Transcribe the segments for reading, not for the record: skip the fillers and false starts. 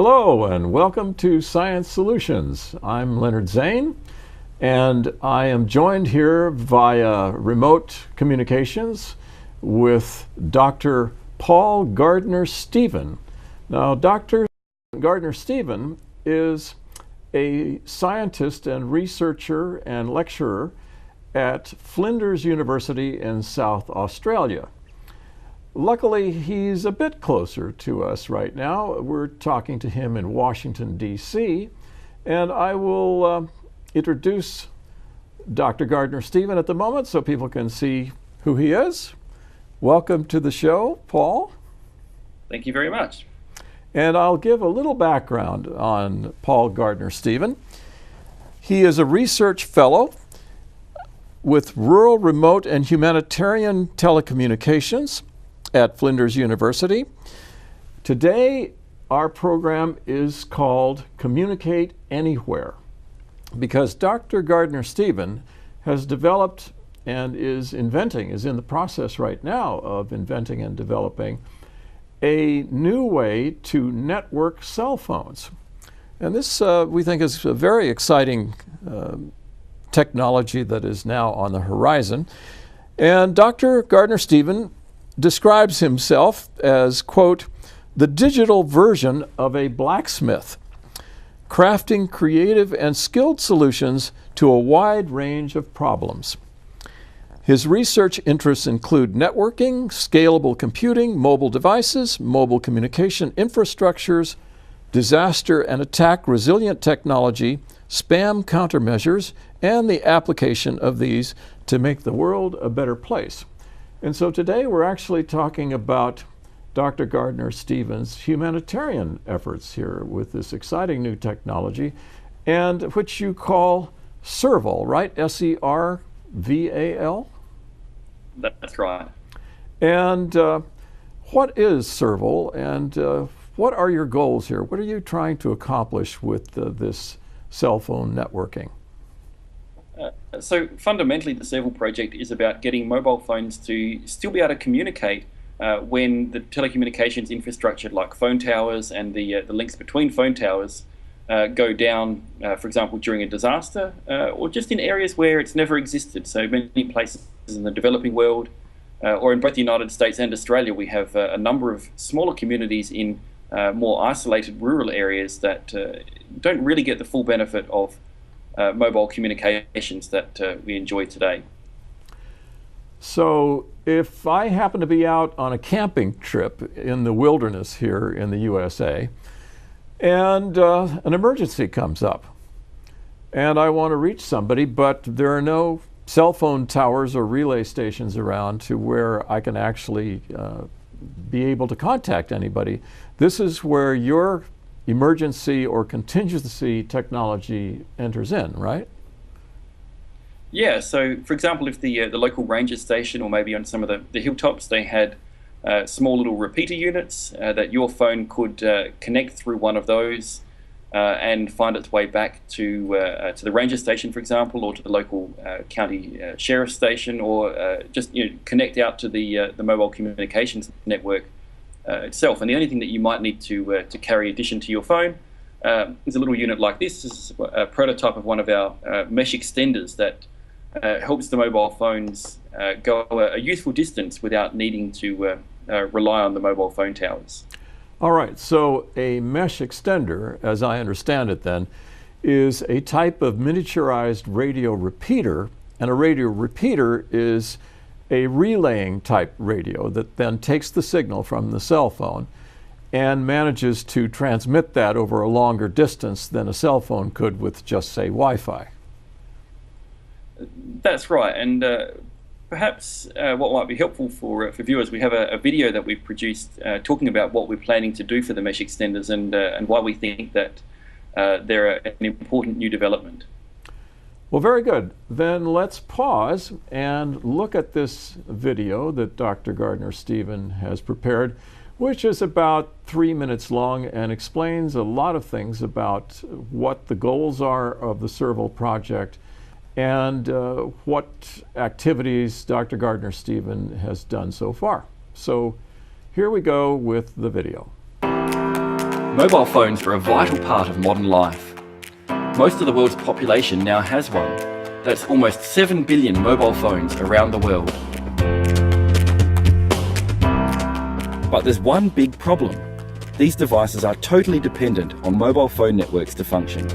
Hello and welcome to Science Solutions. I'm Leonard Zane and I am joined here via remote communications with Dr. Paul Gardner-Stephen. Now, Dr. Gardner-Stephen is a scientist and researcher and lecturer at Flinders University in South Australia. Luckily, he's a bit closer to us right now. We're talking to him in Washington, D.C., and I will introduce Dr. Gardner-Stephen at the moment so people can see who he is. Welcome to the show, Paul. Thank you very much. And I'll give a little background on Paul Gardner-Stephen. He is a research fellow with Rural, Remote, and Humanitarian Telecommunications at Flinders University. Today, our program is called Communicate Anywhere because Dr. Gardner-Stephen has developed and is in the process right now of inventing and developing a new way to network cell phones. And this, we think, is a very exciting technology that is now on the horizon. And Dr. Gardner-Stephen describes himself as, quote, the digital version of a blacksmith, crafting creative and skilled solutions to a wide range of problems. His research interests include networking, scalable computing, mobile devices, mobile communication infrastructures, disaster and attack resilient technology, spam countermeasures, and the application of these to make the world a better place. And so today we're actually talking about Dr. Gardner-Stephen's humanitarian efforts here with this exciting new technology, and which you call Serval, right? S-E-R-V-A-L? That's right. And what is Serval, and what are your goals here? What are you trying to accomplish with this cell phone networking? So fundamentally, the Serval project is about getting mobile phones to still be able to communicate when the telecommunications infrastructure like phone towers and the links between phone towers go down, for example, during a disaster or just in areas where it's never existed. So many places in the developing world or in both the United States and Australia, we have a number of smaller communities in more isolated rural areas that don't really get the full benefit of mobile communications that we enjoy today. So if I happen to be out on a camping trip in the wilderness here in the USA and an emergency comes up and I want to reach somebody, but there are no cell phone towers or relay stations around to where I can actually be able to contact anybody, this is where your emergency or contingency technology enters in, right? Yeah, so for example, if the local ranger station or maybe on some of the hilltops, they had small little repeater units that your phone could connect through one of those and find its way back to the ranger station, for example, or to the local county sheriff station, or just connect out to the mobile communications network itself. And the only thing that you might need to carry addition to your phone is a little unit like this. This is a prototype of one of our mesh extenders that helps the mobile phones go a useful distance without needing to rely on the mobile phone towers. All right, so a mesh extender, as I understand it then, is a type of miniaturized radio repeater, and a radio repeater is a relaying type radio that then takes the signal from the cell phone and manages to transmit that over a longer distance than a cell phone could with just, say, Wi-Fi. That's right, and perhaps what might be helpful for viewers, we have a video that we've produced talking about what we're planning to do for the mesh extenders and why we think that they're an important new development. Well, very good. Then let's pause and look at this video that Dr. Gardner-Stephen has prepared, which is about 3 minutes long and explains a lot of things about what the goals are of the Serval project and what activities Dr. Gardner-Stephen has done so far. So here we go with the video. Mobile phones are a vital part of modern life. Most of the world's population now has one. That's almost 7 billion mobile phones around the world. But there's one big problem. These devices are totally dependent on mobile phone networks to function.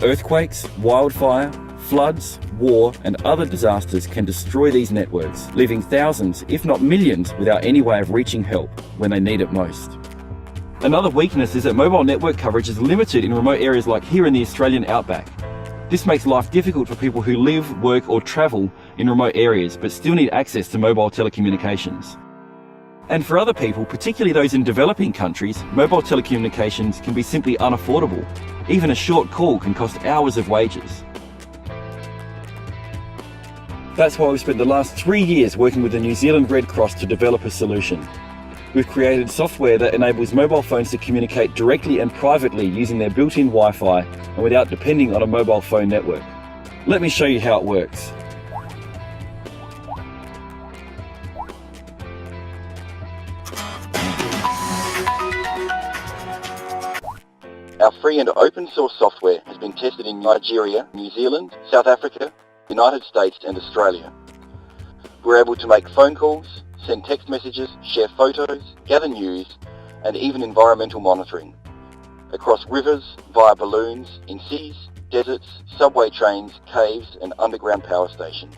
Earthquakes, wildfire, floods, war, and other disasters can destroy these networks, leaving thousands, if not millions, without any way of reaching help when they need it most. Another weakness is that mobile network coverage is limited in remote areas like here in the Australian outback. This makes life difficult for people who live, work, or travel in remote areas but still need access to mobile telecommunications. And for other people, particularly those in developing countries, mobile telecommunications can be simply unaffordable. Even a short call can cost hours of wages. That's why we've spent the last 3 years working with the New Zealand Red Cross to develop a solution. We've created software that enables mobile phones to communicate directly and privately using their built-in Wi-Fi and without depending on a mobile phone network. Let me show you how it works. Our free and open source software has been tested in Nigeria, New Zealand, South Africa, United States and Australia. We're able to make phone calls, send text messages, share photos, gather news, and even environmental monitoring. Across rivers, via balloons, in cities, deserts, subway trains, caves, and underground power stations.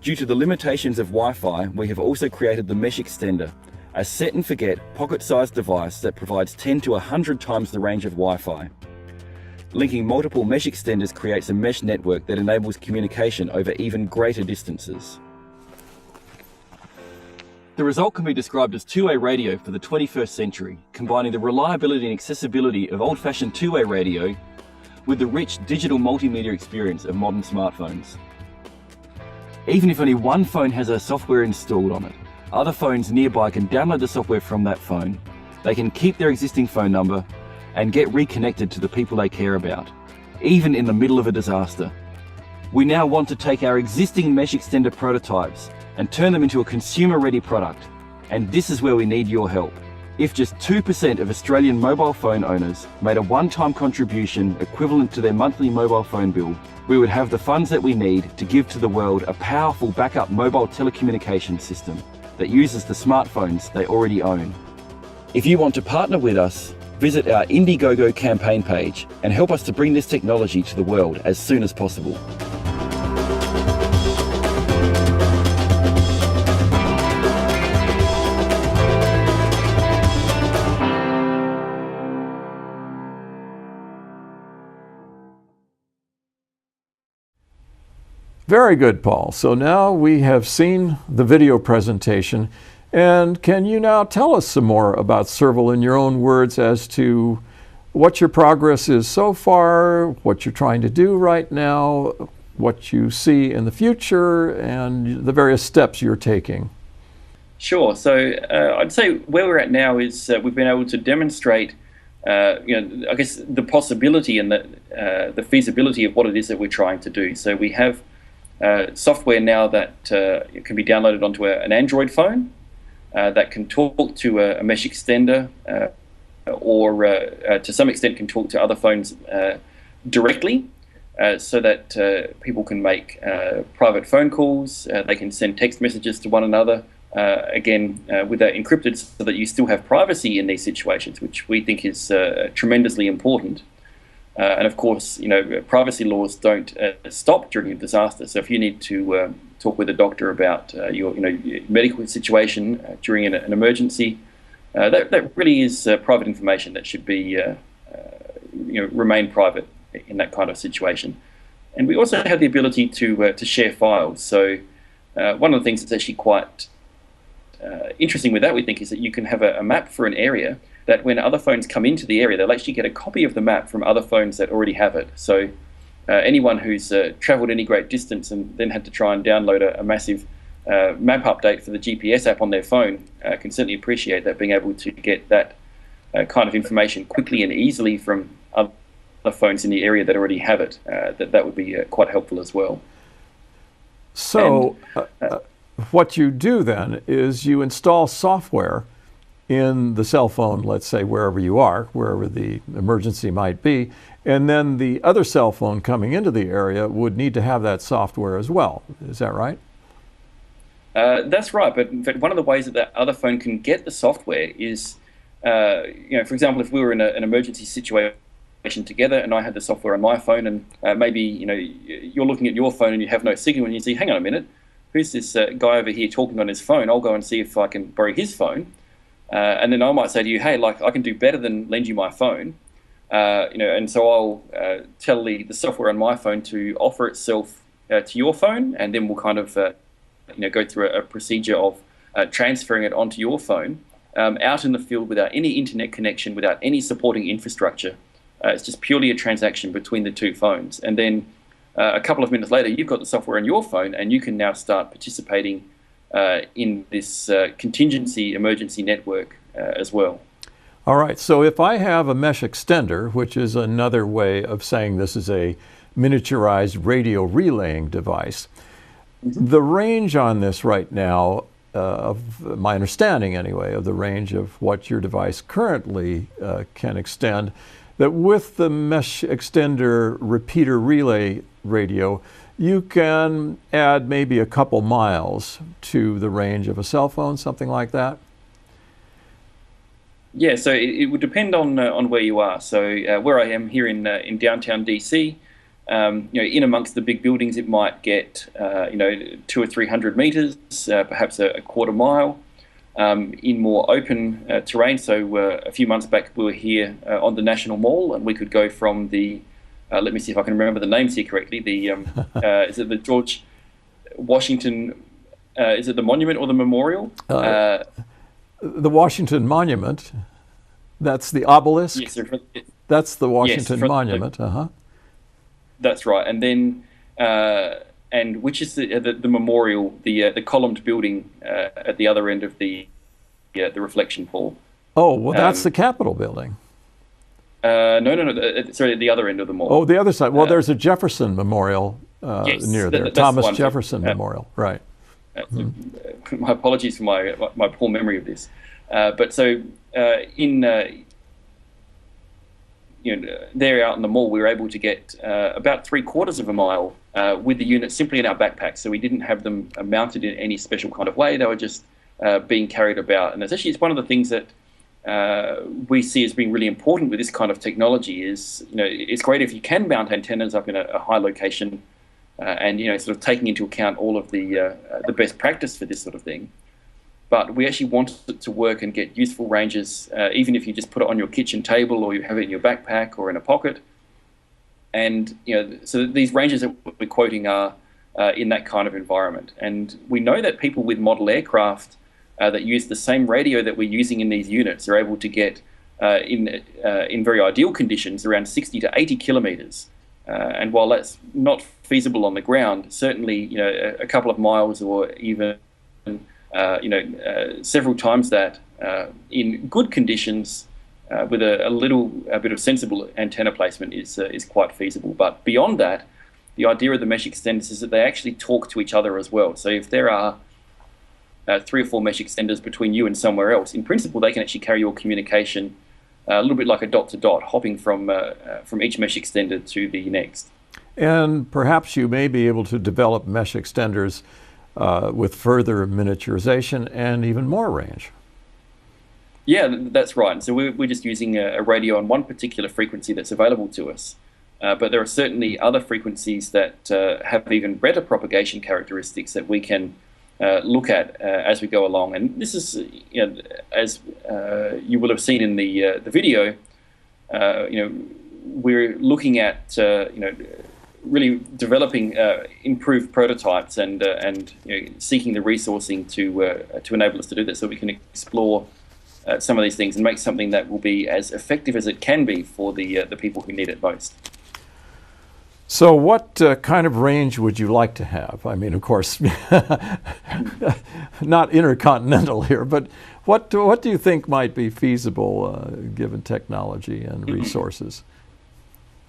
Due to the limitations of Wi-Fi, we have also created the Mesh Extender, a set-and-forget, pocket-sized device that provides 10 to 100 times the range of Wi-Fi. Linking multiple mesh extenders creates a mesh network that enables communication over even greater distances. The result can be described as two-way radio for the 21st century, combining the reliability and accessibility of old-fashioned two-way radio with the rich digital multimedia experience of modern smartphones. Even if only one phone has our software installed on it, other phones nearby can download the software from that phone, they can keep their existing phone number, and get reconnected to the people they care about, even in the middle of a disaster. We now want to take our existing mesh extender prototypes and turn them into a consumer-ready product, and this is where we need your help. If just 2% of Australian mobile phone owners made a one-time contribution equivalent to their monthly mobile phone bill, we would have the funds that we need to give to the world a powerful backup mobile telecommunications system that uses the smartphones they already own. If you want to partner with us, visit our Indiegogo campaign page and help us to bring this technology to the world as soon as possible. Very good, Paul. So now we have seen the video presentation, and can you now tell us some more about Serval in your own words as to what your progress is so far, what you're trying to do right now, what you see in the future, and the various steps you're taking? Sure. So I'd say where we're at now is we've been able to demonstrate I guess the possibility and the feasibility of what it is that we're trying to do. So we have software now that can be downloaded onto an Android phone that can talk to a mesh extender or to some extent can talk to other phones directly so that people can make private phone calls, they can send text messages to one another, again with that encrypted so that you still have privacy in these situations, which we think is tremendously important. And of course, privacy laws don't stop during a disaster. So if you need to talk with a doctor about your medical situation during an emergency, that really is private information that should be remain private in that kind of situation. And we also have the ability to share files. So one of the things that's actually quite interesting with that, we think, is that you can have a map for an area that when other phones come into the area, they'll actually get a copy of the map from other phones that already have it. So anyone who's traveled any great distance and then had to try and download a massive map update for the GPS app on their phone can certainly appreciate that, being able to get that kind of information quickly and easily from other phones in the area that already have it. That would be quite helpful as well. So, what you do then is you install software in the cell phone, let's say wherever you are, wherever the emergency might be, and then the other cell phone coming into the area would need to have that software as well. Is that right? That's right, but in fact, one of the ways that that other phone can get the software is, for example, if we were in an emergency situation together and I had the software on my phone, and maybe you're looking at your phone and you have no signal, and you see, hang on a minute, who's this guy over here talking on his phone? I'll go and see if I can borrow his phone. And then I might say to you, hey, like, I can do better than lend you my phone. And so I'll tell the software on my phone to offer itself to your phone, and then we'll kind of go through a procedure of transferring it onto your phone out in the field without any internet connection, without any supporting infrastructure. It's just purely a transaction between the two phones. And then a couple of minutes later, you've got the software on your phone, and you can now start participating in this contingency emergency network as well. All right, so if I have a mesh extender, which is another way of saying this is a miniaturized radio relaying device, the range on this right now, of my understanding anyway, of the range of what your device currently can extend, that with the mesh extender repeater relay radio, you can add maybe a couple miles to the range of a cell phone, something like that? Yeah, so it would depend on where you are. So where I am here in downtown DC, in amongst the big buildings, it might get 200 or 300 meters, perhaps a quarter mile. In more open terrain, so a few months back we were here on the National Mall, and we could go from the let me see if I can remember the names here correctly. The is it the George Washington? Is it the monument or the memorial? The Washington Monument. That's the obelisk. Yes, sir. That's the Washington Monument. That's right. And then and which is the memorial, the columned building at the other end of the reflection pool. Oh, well, that's the Capitol building. No. Sorry, the other end of the mall. Oh, the other side. Well, there's a Jefferson Memorial near there. Thomas Jefferson Memorial, right. My apologies for my poor memory of this. But so in there out in the mall, we were able to get about 3/4 of a mile with the unit simply in our backpacks. So we didn't have them mounted in any special kind of way. They were just being carried about. And it's one of the things that we see as being really important with this kind of technology is, it's great if you can mount antennas up in a high location and, sort of taking into account all of the best practice for this sort of thing. But we actually want it to work and get useful ranges, even if you just put it on your kitchen table or you have it in your backpack or in a pocket. And, so these ranges that we're quoting are in that kind of environment. And we know that people with model aircraft that use the same radio that we're using in these units are able to get, in very ideal conditions, around 60 to 80 kilometers. And while that's not feasible on the ground, certainly, a couple of miles or even several times that in good conditions with a bit of sensible antenna placement is quite feasible. But beyond that, the idea of the mesh extenders is that they actually talk to each other as well. So if there are 3 or 4 mesh extenders between you and somewhere else, in principle they can actually carry your communication a little bit like a dot to dot, hopping from each mesh extender to the next. And perhaps you may be able to develop mesh extenders with further miniaturization and even more range. Yeah, that's right. So we're just using a radio on one particular frequency that's available to us. But there are certainly other frequencies that have even better propagation characteristics that we can look at as we go along. And this is, as you will have seen in the video, we're looking at, really developing improved prototypes and seeking the resourcing to enable us to do this, so we can explore some of these things and make something that will be as effective as it can be for the people who need it most. So what kind of range would you like to have? I mean, of course, not intercontinental here, but what do you think might be feasible given technology and resources?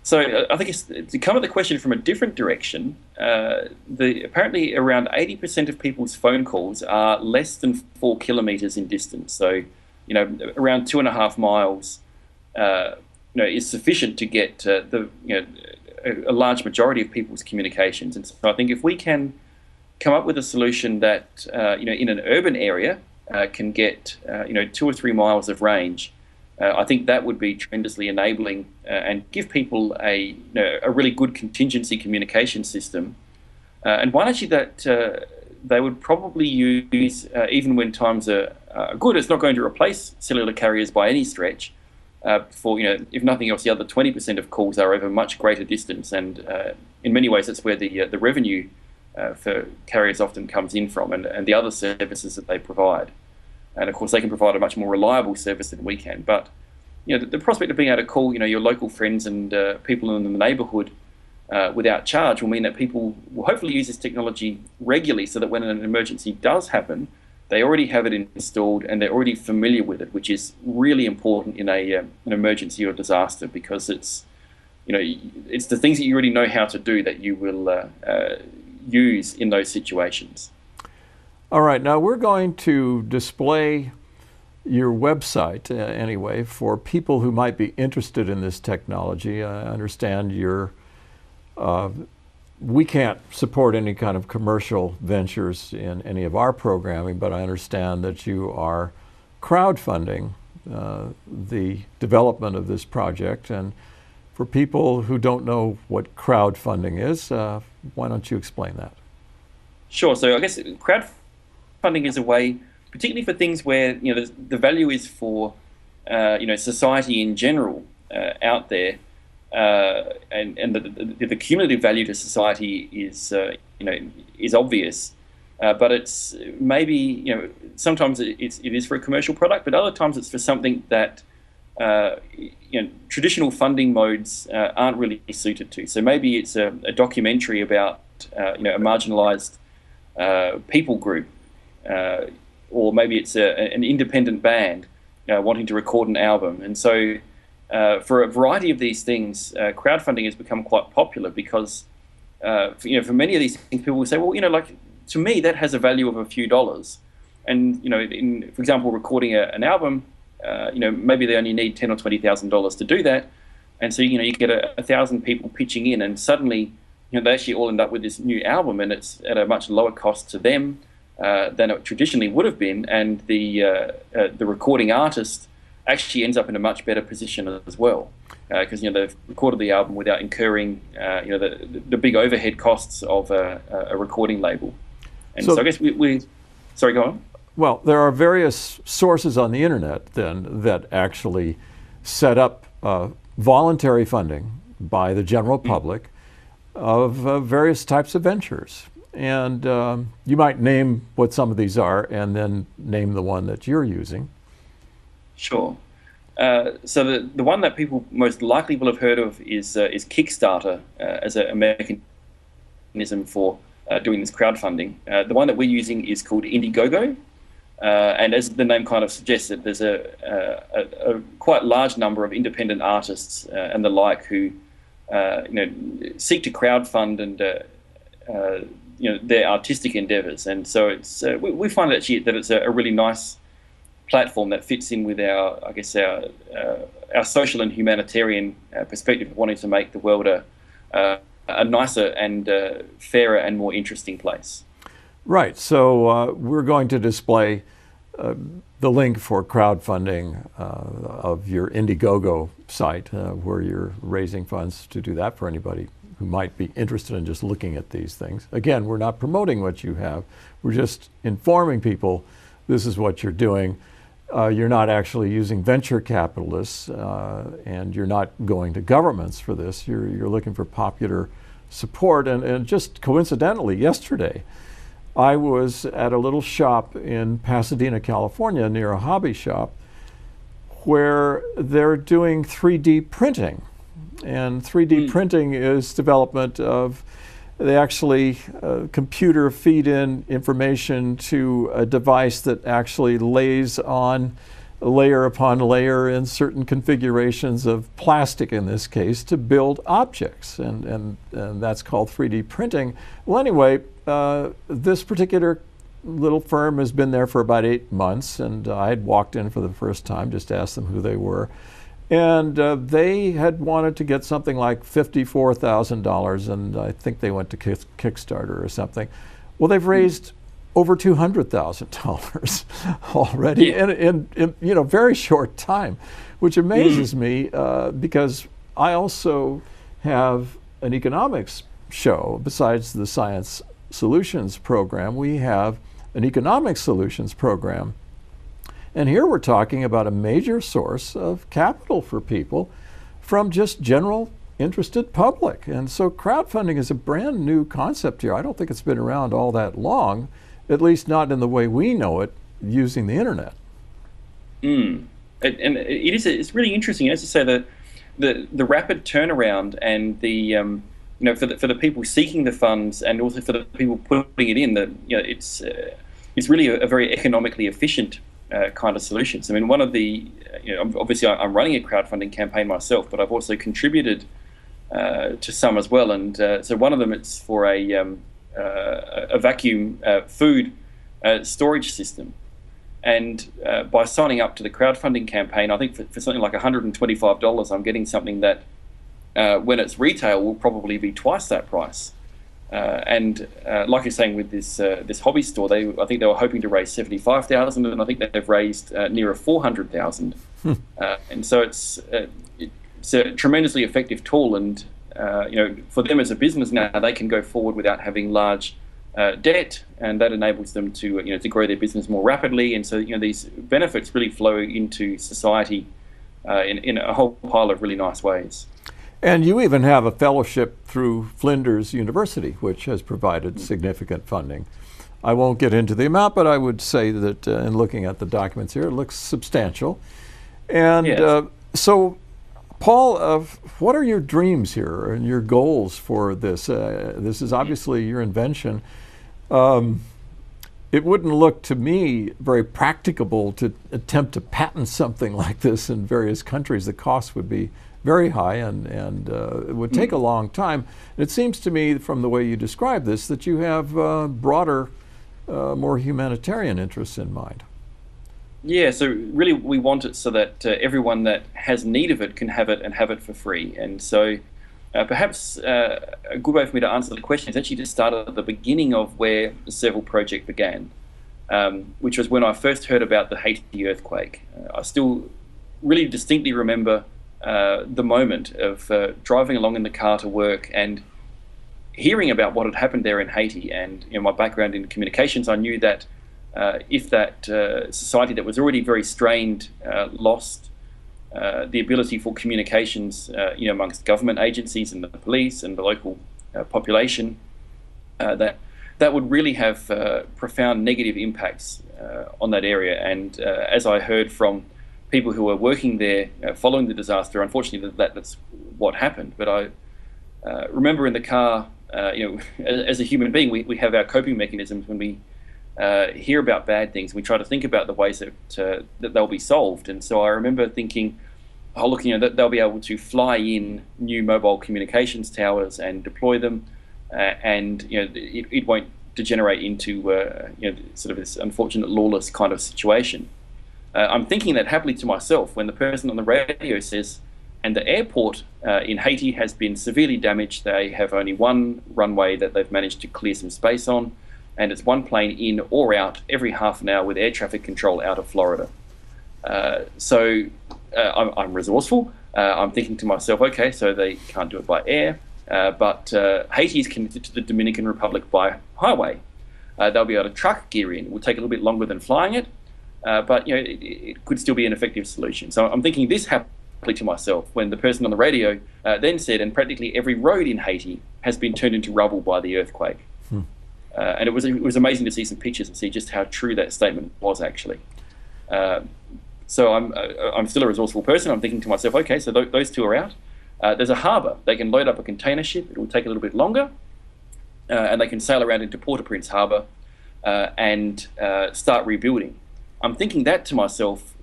So I think it's, to come at the question from a different direction, apparently around 80% of people's phone calls are less than 4 kilometers in distance. So, around 2.5 miles, is sufficient to get a large majority of people's communications. And so I think if we can come up with a solution that, in an urban area can get, 2 or 3 miles of range, I think that would be tremendously enabling and give people a really good contingency communication system, and one actually that they would probably use even when times are good. It's not going to replace cellular carriers by any stretch. For if nothing else, the other 20% of calls are over much greater distance, and in many ways that's where the revenue for carriers often comes in from, and the other services that they provide. And of course, they can provide a much more reliable service than we can. But the prospect of being able to call your local friends and people in the neighbourhood without charge will mean that people will hopefully use this technology regularly, so that when an emergency does happen, they already have it installed and they're already familiar with it, which is really important in an emergency or disaster, because it's the things that you already know how to do that you will use in those situations. All right, now we're going to display your website anyway for people who might be interested in this technology. I understand we can't support any kind of commercial ventures in any of our programming, but I understand that you are crowdfunding the development of this project. And for people who don't know what crowdfunding is, why don't you explain that? Sure. So I guess crowdfunding is a way, particularly for things where the value is for society in general out there, and the cumulative value to society is obvious, but it's maybe sometimes it is for a commercial product, but other times it's for something that traditional funding modes aren't really suited to. So maybe it's a documentary about a marginalized people group. Or maybe it's an independent band wanting to record an album. And so for a variety of these things, crowdfunding has become quite popular because, for many of these things, people will say, well, to me, that has a value of a few dollars. And, for example, recording an album, maybe they only need $10,000 or $20,000 to do that. And so, you get 1,000 people pitching in, and suddenly, they actually all end up with this new album, and it's at a much lower cost to them than it traditionally would have been, and the recording artist actually ends up in a much better position as well, because they've recorded the album without incurring the big overhead costs of a recording label. And so I guess we sorry, go on. Well, there are various sources on the internet then that actually set up voluntary funding by the general public of various types of ventures. And you might name what some of these are and then name the one that you're using. Sure. So the one that people most likely will have heard of is Kickstarter as a mechanism for doing this crowdfunding. The one that we're using is called Indiegogo. And as the name kind of suggests, that there's a quite large number of independent artists and the like who seek to crowdfund and their artistic endeavors. And so it's we find actually that it's a really nice platform that fits in with our social and humanitarian perspective of wanting to make the world a nicer and fairer and more interesting place. Right. So we're going to display the link for crowdfunding of your Indiegogo site, where you're raising funds to do that for anybody who might be interested in just looking at these things. Again, we're not promoting what you have. We're just informing people this is what you're doing. You're not actually using venture capitalists, and you're not going to governments for this. You're looking for popular support. And just coincidentally, yesterday, I was at a little shop in Pasadena, California, near a hobby shop, where they're doing 3D printing. And 3D printing is development of, they actually computer feed in information to a device that actually lays on layer upon layer in certain configurations of plastic in this case to build objects, and that's called 3D printing. Well, anyway, this particular little firm has been there for about 8 months, and I had walked in for the first time, just asked them who they were, and they had wanted to get something like $54,000, and I think they went to Kickstarter or something. Well, they've raised over $200,000 already in very short time, which amazes me because I also have an economics show. Besides the Science Solutions program, we have an economic solutions program. And here we're talking about a major source of capital for people from just general interested public. And so crowdfunding is a brand new concept here. I don't think it's been around all that long, at least not in the way we know it, using the internet. And it's really interesting, as you say, the rapid turnaround and the for the people seeking the funds and also for the people putting it in, it's really a very economically efficient kind of solutions. I mean, one of the obviously I'm running a crowdfunding campaign myself, but I've also contributed to some as well, and so one of them, it's for a vacuum food storage system. And by signing up to the crowdfunding campaign, I think for something like $125, I'm getting something that when it's retail will probably be twice that price. And like you're saying with this hobby store, I think they were hoping to raise $75,000, and I think they've raised near $400,000. And so it's a tremendously effective tool, and for them as a business now, they can go forward without having large debt, and that enables them to to grow their business more rapidly. And so these benefits really flow into society in a whole pile of really nice ways. And you even have a fellowship through Flinders University, which has provided significant funding. I won't get into the amount, but I would say that in looking at the documents here, it looks substantial. And Yes. So, Paul, what are your dreams here and your goals for this? This is obviously your invention. It wouldn't look to me very practicable to attempt to patent something like this in various countries. The cost would be very high, and it would take a long time. It seems to me from the way you describe this that you have broader, more humanitarian interests in mind. Yeah, so really we want it so that everyone that has need of it can have it and have it for free. And so perhaps a good way for me to answer the question is actually to start at the beginning of where the Serval project began, which was when I first heard about the Haiti earthquake. I still really distinctly remember the moment of driving along in the car to work and hearing about what had happened there in Haiti. And my background in communications, I knew that if that society that was already very strained lost the ability for communications amongst government agencies and the police and the local population, that would really have profound negative impacts on that area. And as I heard from people who were working there following the disaster, unfortunately that's what happened. But I remember in the car, as a human being, we have our coping mechanisms when we hear about bad things. We try to think about the ways that they'll be solved. And so I remember thinking, oh look, that they'll be able to fly in new mobile communications towers and deploy them, and it won't degenerate into sort of this unfortunate lawless kind of situation. I'm thinking that happily to myself when the person on the radio says, and the airport in Haiti has been severely damaged. They have only one runway that they've managed to clear some space on, and it's one plane in or out every half an hour with air traffic control out of Florida. So I'm resourceful. I'm thinking to myself, okay, so they can't do it by air, but Haiti is connected to the Dominican Republic by highway. They'll be able to truck gear in. It will take a little bit longer than flying it, but it could still be an effective solution. So I'm thinking this happily to myself when the person on the radio then said, and practically every road in Haiti has been turned into rubble by the earthquake. And it was amazing to see some pictures and see just how true that statement was actually. So I'm still a resourceful person. I'm thinking to myself, okay, so those two are out. There's a harbour. They can load up a container ship. It will take a little bit longer, and they can sail around into Port-au-Prince harbour and start rebuilding. I'm thinking that to myself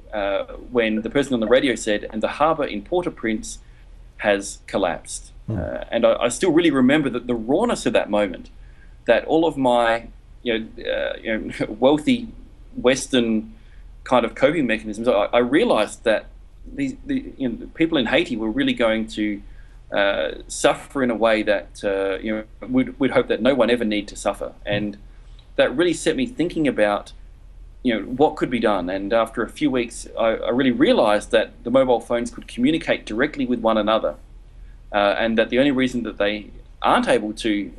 when the person on the radio said, "And the harbour in Port-au-Prince has collapsed." And I still really remember that the rawness of that moment, that all of my wealthy Western kind of coping mechanisms, I realized that the people in Haiti were really going to suffer in a way that we'd hope that no one ever need to suffer. And that really set me thinking about what could be done. And after a few weeks, I really realized that the mobile phones could communicate directly with one another, and that the only reason that they aren't able to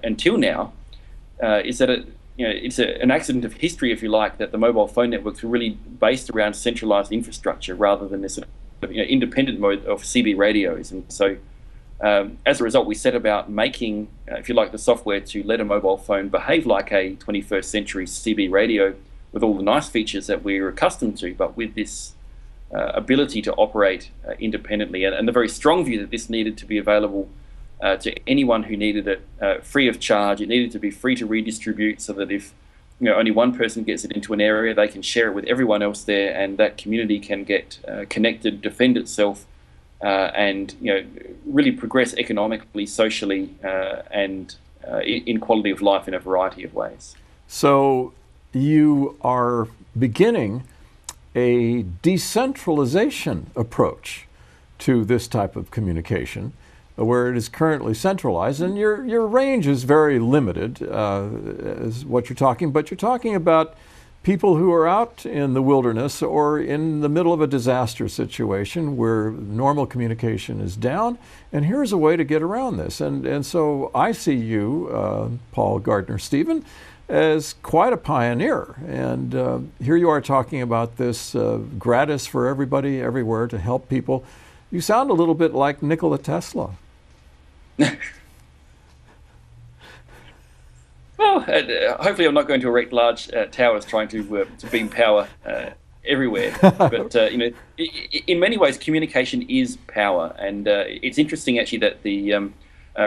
until now is that it's an accident of history, if you like, that the mobile phone networks were really based around centralized infrastructure rather than this independent mode of CB radios. And so as a result, we set about making, if you like, the software to let a mobile phone behave like a 21st century CB radio with all the nice features that we're accustomed to, but with this ability to operate independently, and the very strong view that this needed to be available to anyone who needed it free of charge. It needed to be free to redistribute, so that if only one person gets it into an area, they can share it with everyone else there, and that community can get connected, defend itself, and really progress economically, socially, and in quality of life in a variety of ways. So you are beginning a decentralization approach to this type of communication, where it is currently centralized, and your range is very limited as what you're talking, but you're talking about people who are out in the wilderness or in the middle of a disaster situation where normal communication is down, and here's a way to get around this. And so I see you, Paul Gardner-Stephen, as quite a pioneer. And here you are talking about this gratis for everybody, everywhere, to help people. You sound a little bit like Nikola Tesla. Well, hopefully I'm not going to erect large towers trying to beam power everywhere. But in many ways, communication is power, and it's interesting actually that the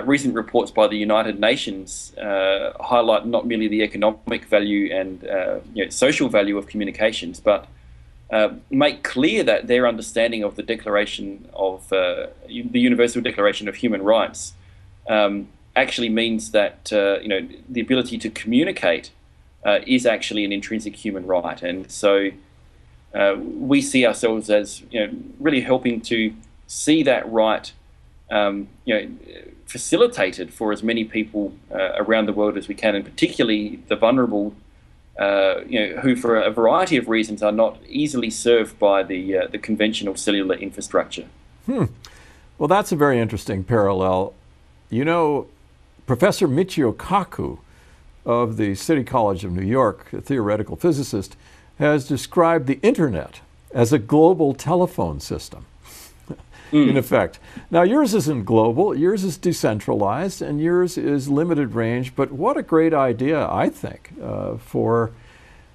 recent reports by the United Nations highlight not merely the economic value and social value of communications, but make clear that their understanding of the Declaration of the Universal Declaration of Human Rights actually means that the ability to communicate is actually an intrinsic human right. And so we see ourselves as really helping to see that right facilitated for as many people around the world as we can, and particularly the vulnerable, who for a variety of reasons are not easily served by the conventional cellular infrastructure. Well, that's a very interesting parallel. Professor Michio Kaku of the City College of New York, a theoretical physicist, has described the internet as a global telephone system. In effect. Now, yours isn't global, yours is decentralized, and yours is limited range, but what a great idea, I think, for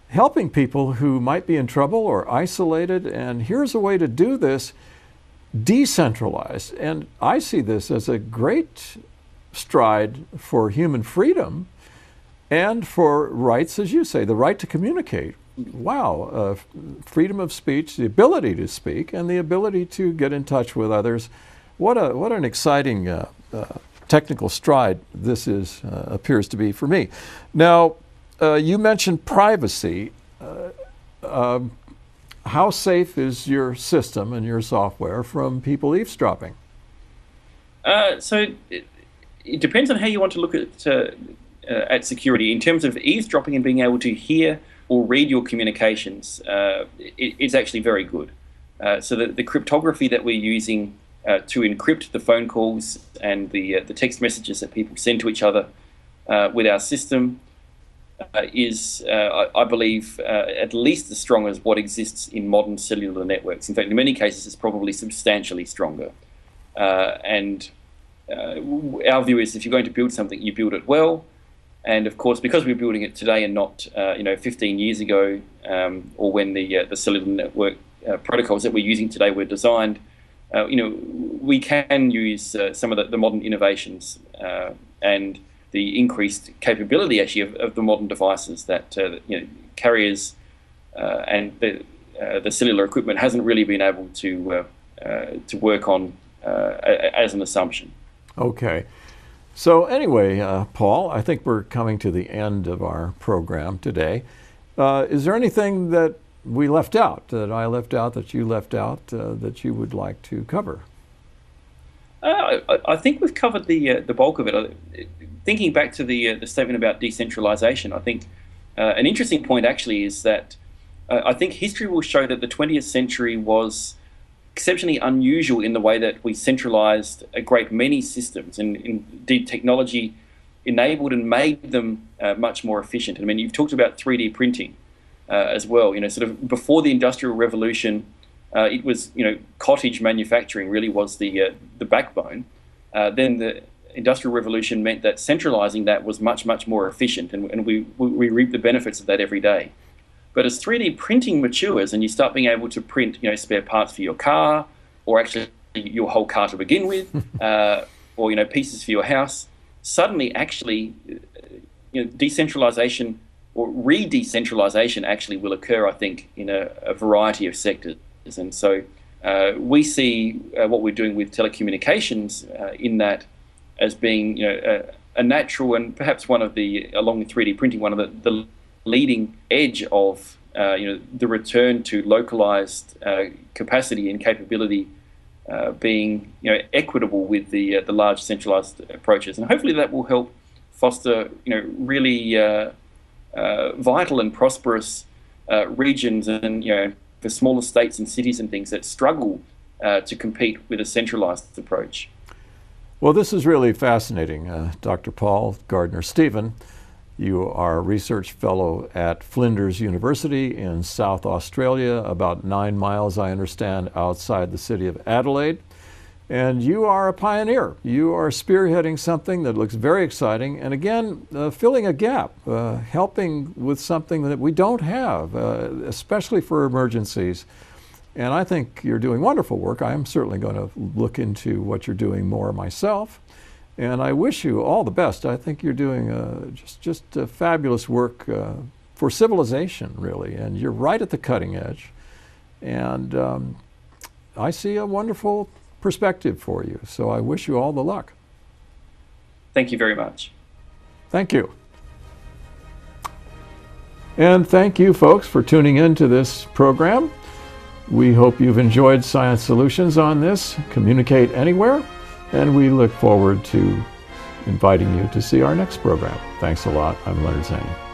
helping people who might be in trouble or isolated, and here's a way to do this decentralized. And I see this as a great stride for human freedom and for rights, as you say, the right to communicate. Wow, freedom of speech, the ability to speak, and the ability to get in touch with others. What an exciting technical stride this appears to be for me. Now, you mentioned privacy. How safe is your system and your software from people eavesdropping? So it depends on how you want to look at security. In terms of eavesdropping and being able to hear or read your communications, it's actually very good. So the cryptography that we're using to encrypt the phone calls and the text messages that people send to each other with our system is, I believe, at least as strong as what exists in modern cellular networks. In fact, in many cases, it's probably substantially stronger. And our view is if you're going to build something, you build it well. And of course, because we're building it today and not 15 years ago, or when the cellular network protocols that we're using today were designed, we can use some of the modern innovations and the increased capability actually of the modern devices that carriers and the the cellular equipment hasn't really been able to work on as an assumption. Okay. So anyway, Paul, I think we're coming to the end of our program today. Is there anything that we left out, that I left out, that you left out, that you would like to cover? I think we've covered the bulk of it. Thinking back to the statement about decentralization, I think an interesting point actually is that I think history will show that the 20th century was exceptionally unusual in the way that we centralized a great many systems, and indeed technology enabled and made them much more efficient. I mean, you've talked about 3D printing as well. Sort of before the Industrial Revolution, it was, cottage manufacturing really was the backbone. Then the Industrial Revolution meant that centralizing that was much, much more efficient, and we reap the benefits of that every day. But as 3D printing matures and you start being able to print, spare parts for your car, or actually your whole car to begin with, or pieces for your house, suddenly actually, decentralization or re-decentralization actually will occur, I think, in a variety of sectors. And so we see what we're doing with telecommunications in that as being, a natural and perhaps one of the, along with 3D printing, one of the leading edge of the return to localized capacity and capability being equitable with the large centralized approaches, and hopefully that will help foster really vital and prosperous regions, and for smaller states and cities and things that struggle to compete with a centralized approach. Well, this is really fascinating, Dr. Paul Gardner-Stephen. You are a research fellow at Flinders University in South Australia, about 9 miles, I understand, outside the city of Adelaide. And you are a pioneer. You are spearheading something that looks very exciting, and again, filling a gap, helping with something that we don't have, especially for emergencies. And I think you're doing wonderful work. I'm certainly going to look into what you're doing more myself. And I wish you all the best. I think you're doing just fabulous work for civilization, really. And you're right at the cutting edge. And I see a wonderful perspective for you. So I wish you all the luck. Thank you very much. Thank you. And thank you, folks, for tuning in to this program. We hope you've enjoyed Science Solutions on this. Communicate anywhere. And we look forward to inviting you to see our next program. Thanks a lot. I'm Leonard Zane.